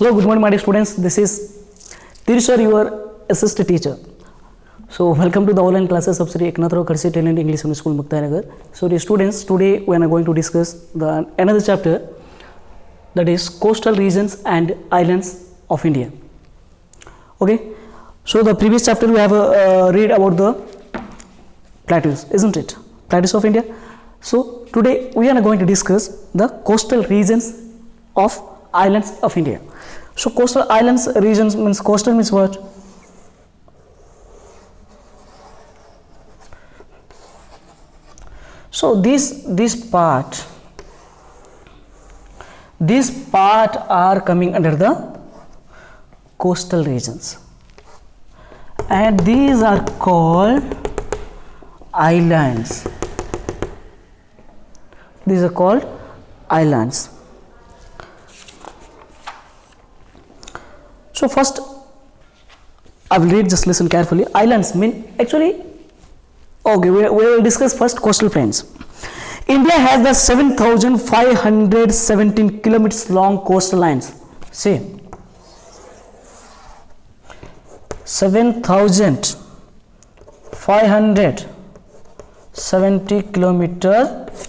Hello, good morning my dear students. This is Tirsha, your assistant teacher. So welcome to the online classes of Sri Eknatharav Khadse Talent English Medium School, Muktanagar. So dear students, today we are going to discuss another chapter, that is coastal regions and islands of India. Okay, so the previous chapter we have read about the plateaus, isn't it? Plateaus of India. So today we are going to discuss the coastal regions of islands of India. So coastal islands regions means, coastal means what? So this part are coming under the coastal regions, and these are called islands. These are called islands. So first I will read, just listen carefully. Islands mean actually, okay, we will discuss first coastal plains. India has the 7,517 kilometers long coastal lines. See, 7,570 kilometers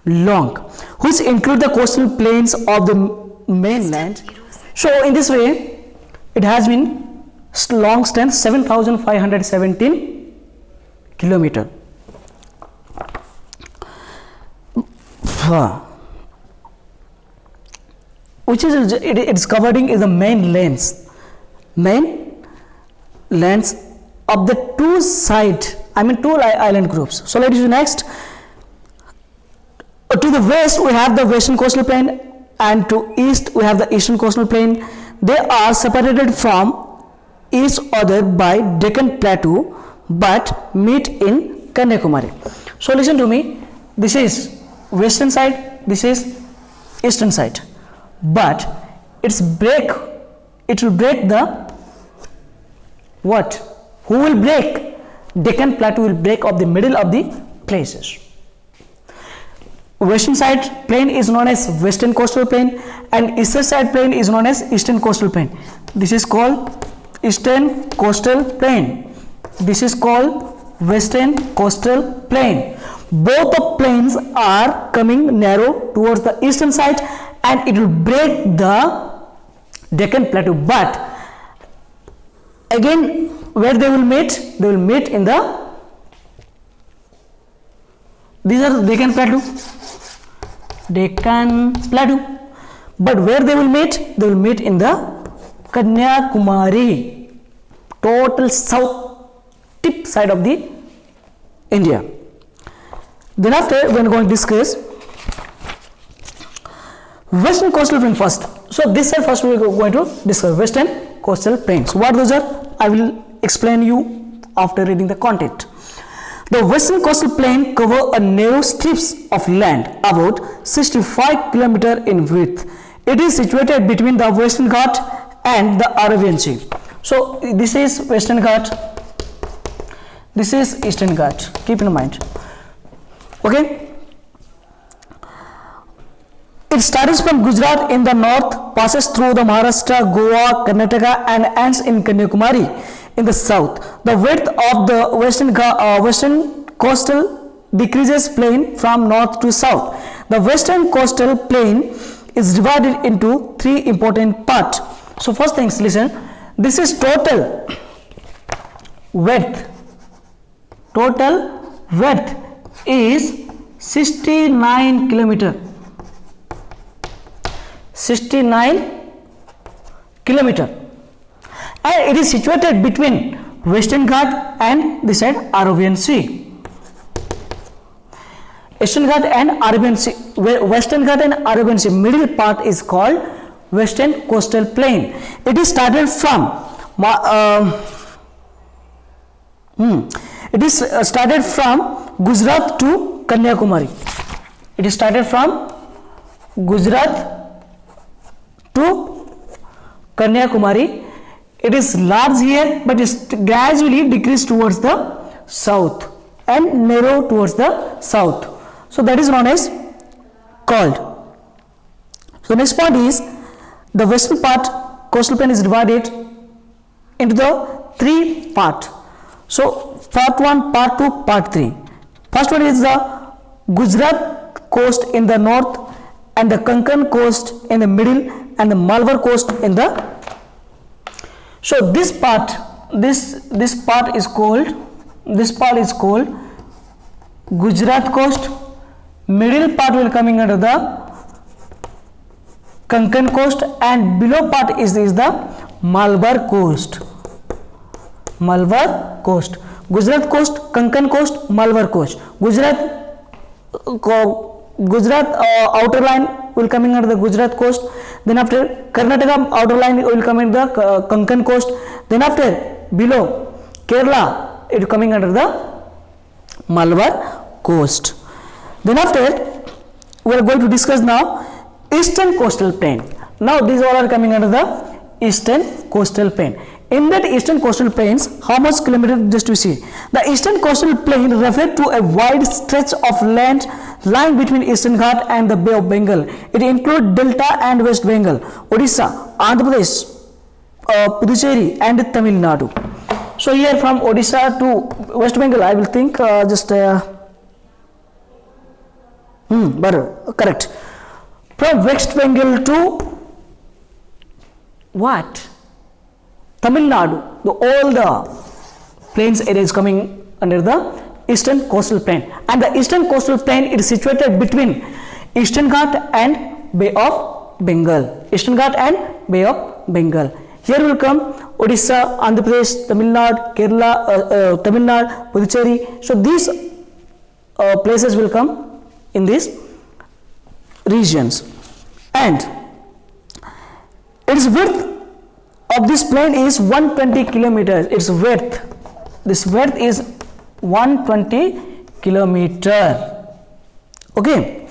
long, which include the coastal plains of the mainland. So in this way, it has been long extent 7,517 kilometer. Which is it's covering is the main lands of the two island groups. So let us do next. To the west we have the western coastal plain, and to east we have the eastern coastal plain. They are separated from each other by Deccan Plateau but meet in Kanyakumari. So listen to me, this is western side, this is eastern side, but it will break the what? Who will break? Deccan Plateau will break of the middle of the places. Western side plain is known as western coastal plain, and eastern side plain is known as eastern coastal plain. This is called eastern coastal plain. This is called western coastal plain. Both the plains are coming narrow towards the eastern side, and it will break the Deccan Plateau. But again, where they will meet? They will meet in the, these are the Deccan Plateau. But where they will meet? They will meet in the Kanyakumari, total south tip side of the India. Then after we are going to discuss western coastal plain first. So this side first we are going to discuss western coastal plains. What those are? I will explain you after reading the content. The western coastal plain cover a narrow strips of land about 65 km in width. It is situated between the Western Ghat and the Arabian Sea. So this is Western Ghat, this is Eastern Ghat. Keep in mind. Okay. It starts from Gujarat in the north, passes through the Maharashtra, Goa, Karnataka, and ends in Kanyakumari in the south. The width of the western coastal decreases plain from north to south. The western coastal plain is divided into three important parts. So first things, listen. This is total width. Total width is 69 kilometer. 69 kilometer, and it is situated between Western Ghat and this side Arabian Sea. Eastern Ghat and Arabian Sea, Western Ghat and Arabian Sea, middle part is called western coastal plain. It is started from Gujarat to Kanyakumari. It is started from Gujarat to Kanyakumari. It is large here, but it gradually decreased towards the south and narrow towards the south. So that is known as called. So next point is The western part coastal plain is divided into the three parts. So part 1, part 2, part 3. First one is the Gujarat coast in the north, and the Konkan coast in the middle, and the Malvar coast in the. So this part is called Gujarat coast. Middle part will coming under the Konkan coast, and below part is the Malvar coast. Malvar coast, Gujarat coast, Konkan coast, Malvar coast. Gujarat outer line will coming under the Gujarat coast. Then after Karnataka outer line will come in the Konkan coast. Then after below Kerala it coming under the Malvar coast. Then after we are going to discuss now eastern coastal plain. Now these all are coming under the eastern coastal plain. In that eastern coastal plains, how much kilometer just to see? The eastern coastal plain refers to a wide stretch of land lying between Eastern Ghat and the Bay of Bengal. It includes Delta and West Bengal, Odisha, Andhra Pradesh, Puducherry and Tamil Nadu. So here from Odisha to West Bengal, I will think correct. From West Bengal to what? Tamil Nadu, all the plains area is coming under the eastern coastal plain, and the eastern coastal plain is situated between Eastern Ghat and Bay of Bengal. Eastern Ghat and Bay of Bengal. Here will come Odisha, Andhra Pradesh, Tamil Nadu, Kerala, Tamil Nadu, Puducherry. So these places will come in these regions, and its width of this plain is 120 kilometers. Its width, this width is 120 kilometer. Okay,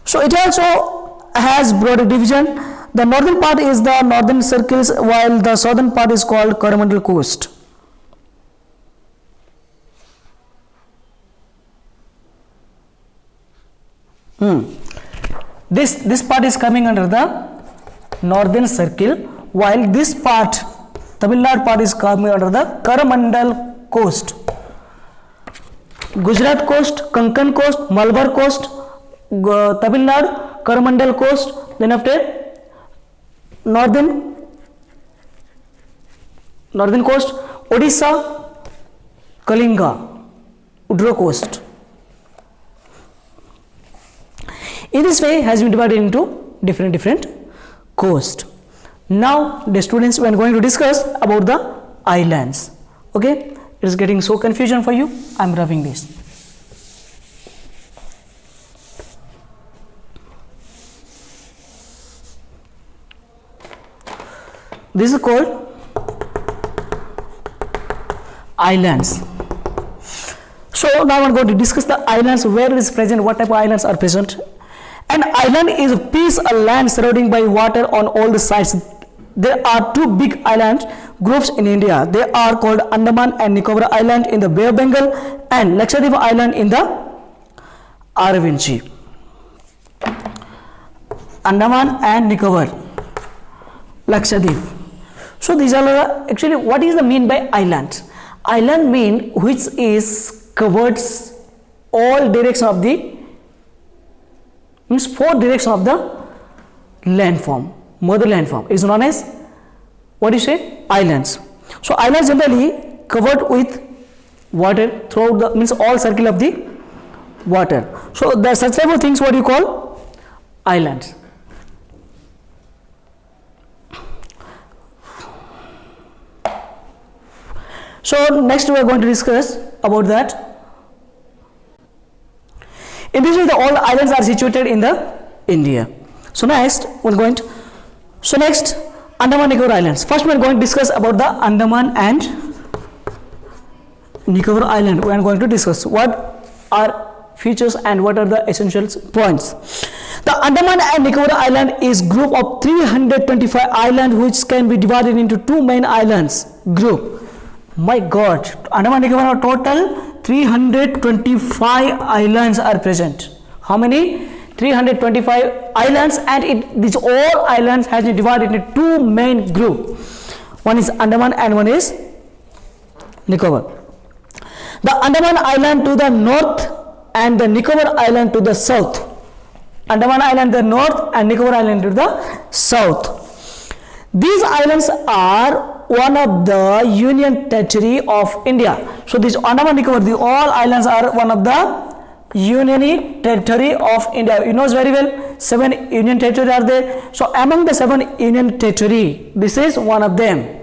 so it also has broader division. The northern part is the northern circles, while the southern part is called Coromandel coast. This part is coming under the northern circle, while this part, Tamil Nadu part, is coming under the Coromandel coast. Gujarat coast, Konkan coast, Malvar coast, Tamil Nadu, Coromandel coast. Then after northern coast, Odisha, Kalinga, Udro coast. In this way has been divided into different coast. Now the students, we are going to discuss about the islands. Okay, it is getting so confusion for you. I am roughing this. This is called islands. So now I am going to discuss the islands, where it is present, what type of islands are present. An island is a piece of land surrounded by water on all the sides. There are two big island groups in India. They are called Andaman and Nicobar Island in the Bay of Bengal and Lakshadweep Island in the Arabian Sea. Andaman and Nicobar, Lakshadweep. So these are actually, what is the mean by island? Island mean which is covers all directions of the, means 4 directions of the landform, mother landform. It is known as, what do you say, islands. So islands generally covered with water throughout the, means all circle of the water. So the such type of things what you call islands. So next we are going to discuss about that. In this way, all islands are situated in the India. So next we are going to, Andaman Nicobar Islands. First we are going to discuss about the Andaman and Nicobar Island. We are going to discuss what are features and what are the essential points. The Andaman and Nicobar Island is group of 325 islands which can be divided into 2 main islands group. My God, Andaman and Nicobar total 325 islands are present. How many? 325 islands, and these all islands has been divided into two main group. One is Andaman and one is Nicobar. The Andaman Island to the north and the Nicobar Island to the south. Andaman Island to the north and Nicobar Island to the south. These islands are one of the Union Territory of India. So this Andaman Nicobar, all islands are one of the Union Territory of India. You know very well, 7 Union Territory are there. So among the 7 Union Territory, this is one of them.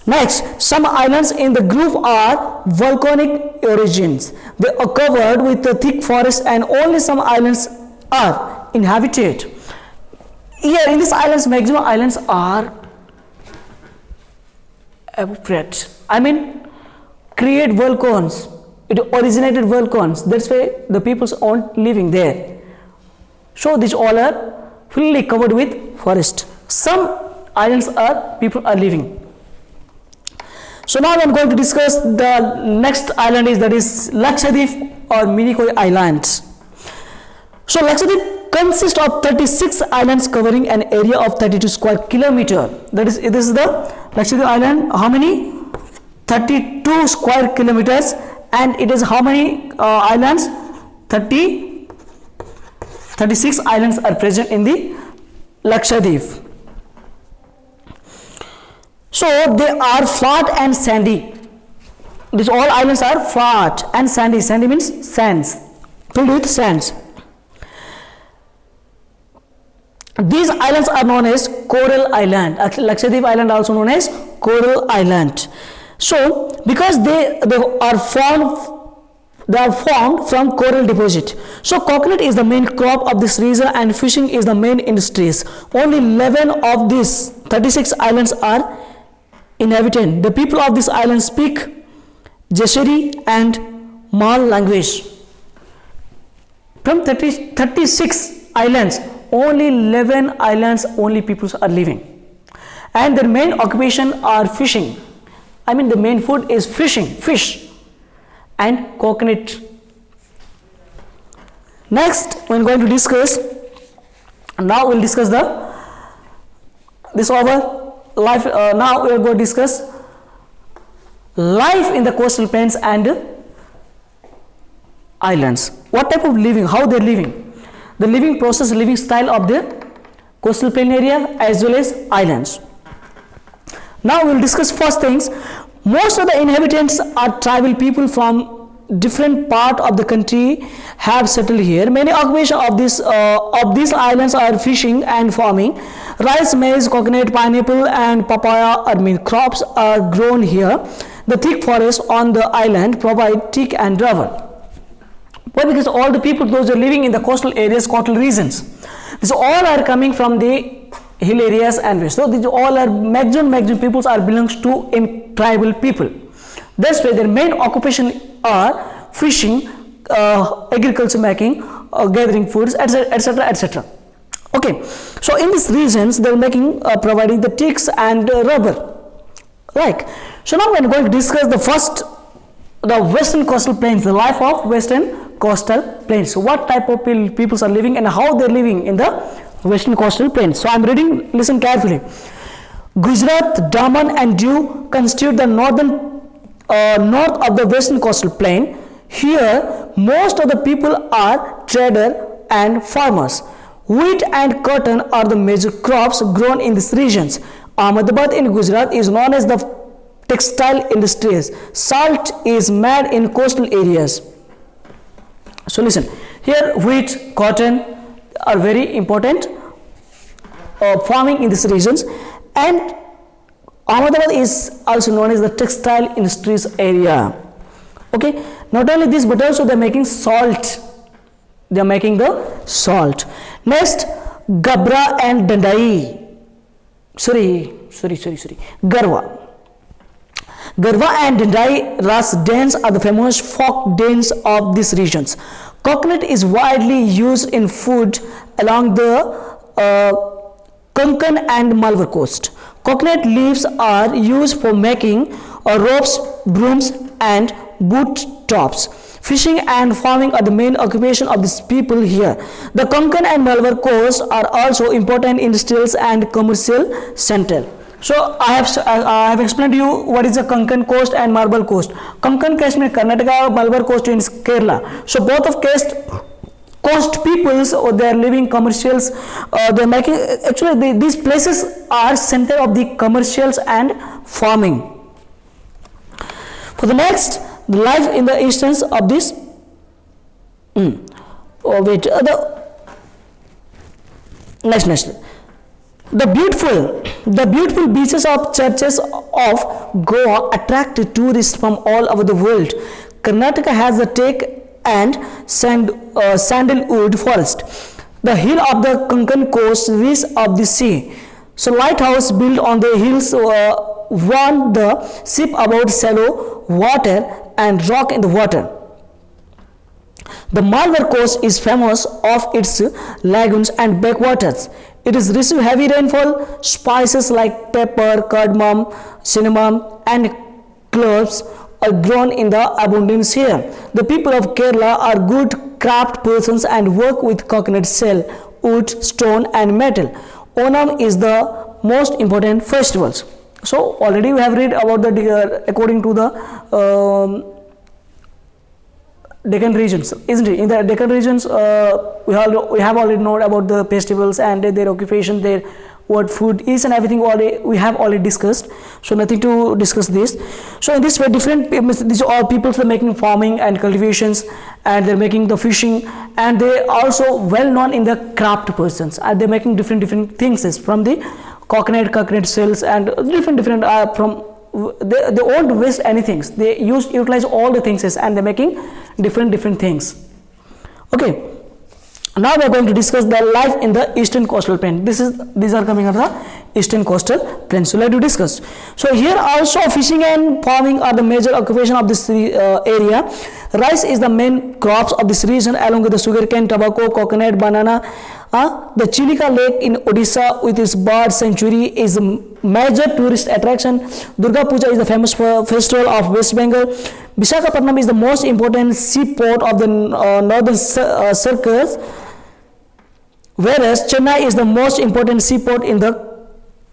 Next, some islands in the group are volcanic origins. They are covered with a thick forest, and only some islands are inhabited. Here in these islands, maximum islands are evaporate. I mean, create volcanoes. It originated volcanoes. That's why the peoples aren't living there. So these all are fully covered with forest. Some islands are people are living. So now I am going to discuss the next island that is Lakshadweep or Minicoy Islands. So Lakshadweep consists of 36 islands covering an area of 32 square kilometer. That is, this is the Lakshadweep Island. How many? 32 square kilometers. And it is how many islands? 36 islands are present in the Lakshadweep. So they are flat and sandy. These all islands are flat and sandy. Sandy means sands, filled with sands. These islands are known as Coral Island. Lakshadweep Island also known as Coral Island. So because they are formed from coral deposit. So coconut is the main crop of this region and fishing is the main industries. Only 11 of these 36 islands are inhabited. The people of this island speak Jesheri and Mal language. From 36 islands, only 11 islands only people are living, and their main occupation are fishing. I mean, the main food is fishing, fish and coconut. Next, we are going to discuss. Now we will discuss this over life. Now we are going to discuss life in the coastal plains and islands. What type of living? How they are living? The living process, living style of the coastal plain area as well as islands. Now we will discuss first things. Most of the inhabitants are tribal people from different part of the country have settled here. Many occupations of these islands are fishing and farming. Rice, maize, coconut, pineapple and papaya are main crops are grown here. The thick forests on the island provide teak and rubber. Why? Because all the people, those are living in the coastal areas, coastal regions, these all are coming from the hill areas and west. So these all are maximum peoples are belongs to tribal people. That's why their main occupation are fishing, agriculture making, gathering foods, etc., etc. Okay, so in these regions they are making providing the ticks and rubber. Like, so now we are going to discuss the western coastal plains, the life of western coastal plains. So what type of peoples are living and how they are living in the western coastal plains. So I am reading, listen carefully. Gujarat, Daman and Diu constitute the north of the western coastal plain. Here most of the people are traders and farmers. Wheat and cotton are the major crops grown in these regions. Ahmedabad in Gujarat is known as the textile industries. Salt is made in coastal areas. So listen, here wheat, cotton are very important farming in these regions, and Ahmedabad is also known as the textile industries area. Okay, not only this but also they are making salt. They are making the salt. Next, Gabra and Dandai. Garwa. Garwa and Dandai Ras dance are the famous folk dance of these regions. Coconut is widely used in food along the Konkan and Malvar coast. Coconut leaves are used for making ropes, brooms and boot tops. Fishing and farming are the main occupation of these people here. The Konkan and Malvar coast are also important industrial and commercial center. So I have explained to you what is the Konkan coast and Malbar coast. Konkan coast means Karnataka, Malbar coast means Kerala. So both of coast peoples, or they are living commercials, they are making, actually these places are center of the commercials and farming. For the next, the life in the instance of this the beautiful beaches of churches of Goa attract tourists from all over the world. Karnataka has a teak and sandalwood forest. The hill of the Konkan coast reach of the sea. So lighthouse built on the hills warn the ship about shallow water and rock in the water. The Malvar coast is famous of its lagoons and backwaters. It is receive heavy rainfall. Spices like pepper, cardamom, cinnamon, and cloves are grown in the abundance here. The people of Kerala are good craft persons and work with coconut shell, wood, stone, and metal. Onam is the most important festivals. So already we have read about the according to the Deccan regions, isn't it? In the Deccan regions, we have already known about the festivals and their occupation, their what food is and everything. We have already discussed. So nothing to discuss this. So in this way, different these are all people are making farming and cultivations, and they're making the fishing, and they also well known in the craft persons. And they're making different things from the coconut shells and different from. They won't waste anything. They utilize all the things and they're making different things. Okay. Now we are going to discuss the life in the eastern coastal plain. These are coming under the eastern coastal plain. So let us discuss. So here also fishing and farming are the major occupation of this area. Rice is the main crops of this region, along with the sugarcane, tobacco, coconut, banana. The Chilika Lake in Odisha with its bird sanctuary is a major tourist attraction. Durga Puja is the famous festival of West Bengal. Visakhapatnam is the most important seaport of the northern circles, whereas Chennai is the most important seaport in the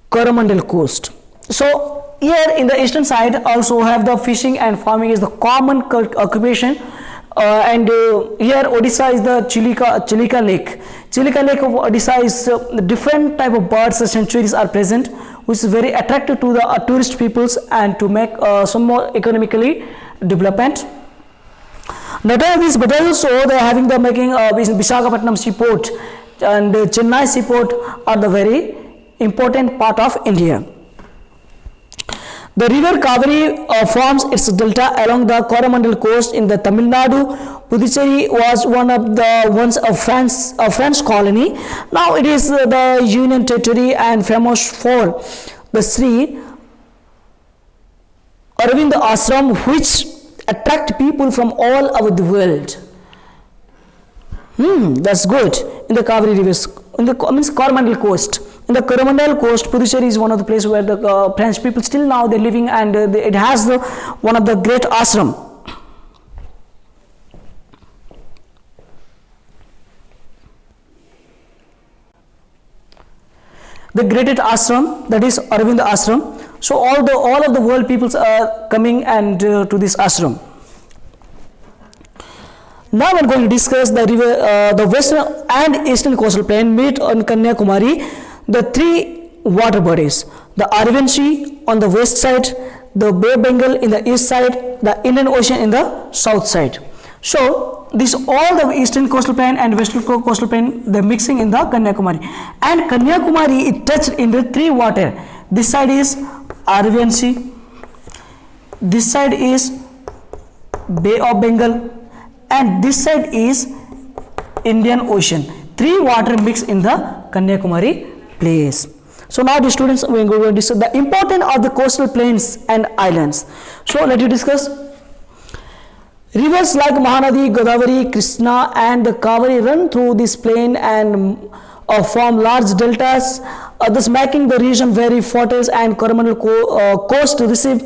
Coromandel coast. So here in the eastern side also have the fishing and farming is the common occupation. And here Odisha is the Chilika Lake. Chilika Lake of Odisha is different type of birds sanctuaries are present, which is very attractive to the tourist peoples and to make some more economically development. Not only this, but also they are having the making Visakhapatnam seaport and Chennai seaport are the very important part of India. The river Kaveri forms its delta along the Coromandel coast in the Tamil Nadu. Puducherry was once a French colony. Now it is the Union Territory and famous for the Sri Aravind Ashram, which attract people from all over the world. That's good. In the Kaveri rivers, in the Coromandel coast. In the Coromandel coast, Puducherry is one of the places where the French people still now they're living, and it has one of the great ashram. The greatest ashram, that is Aravind Ashram. So all of the world peoples are coming and to this ashram. Now we are going to discuss the river, the western and eastern coastal plain meet on Kanyakumari. The three water bodies, the Arabian Sea on the west side, the Bay of Bengal in the east side, the Indian Ocean in the south side. So this all the eastern coastal plain and western coastal plain, they're mixing in the Kanyakumari. And Kanyakumari is touched in the three water. This side is Arabian Sea, this side is Bay of Bengal, and this side is Indian Ocean. Three water mix in the Kanyakumari place. So now the students we are going to discuss the importance of the coastal plains and islands. So let you discuss. Rivers like Mahanadi, Godavari, Krishna and the Kaveri run through this plain and form large deltas, thus making the region very fertile, and Coromandel coast receive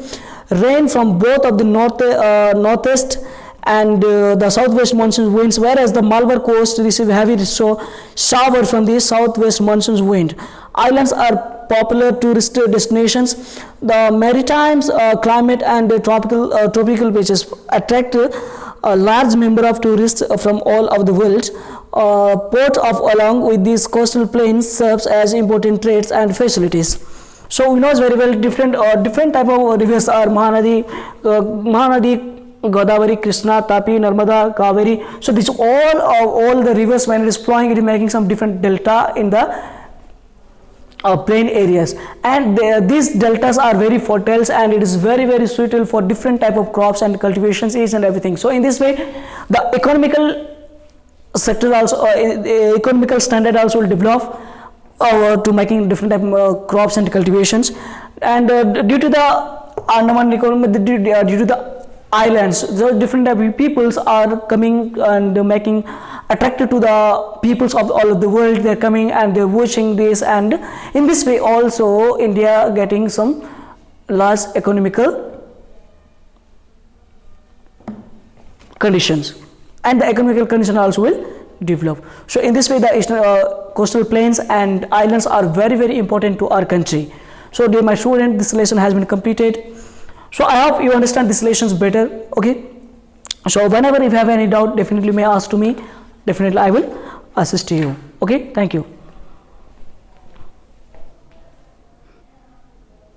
rain from both of the northeast and the southwest monsoon winds, whereas the Malabar coast receive heavy shower from the southwest monsoon wind. Islands are popular tourist destinations. The maritime climate and tropical beaches attract a large number of tourists from all over the world. Port of along with these coastal plains serves as important trades and facilities. So we know very well different type of rivers are Mahanadi, Godavari, Krishna, Tapi, Narmada, Kaveri. So this all the rivers, when it is flowing, it is making some different delta in the plain areas, and these deltas are very fertile, and it is very suitable for different type of crops and cultivations, each and everything. So in this way, the economical sector also, economical standard also will develop to making different type of crops and cultivations. And due to the Andaman due to the islands, the different type of peoples are coming and making attracted to the peoples of all of the world. They're coming and they're watching this, and in this way also India getting some large economical conditions, and the economical condition also will develop. So in this way, the coastal plains and islands are very important to our country. So dear my student, this lesson has been completed. So I hope you understand these lessons better. Okay, so whenever if you have any doubt, definitely may ask to me. Definitely I will assist you. Okay, thank you.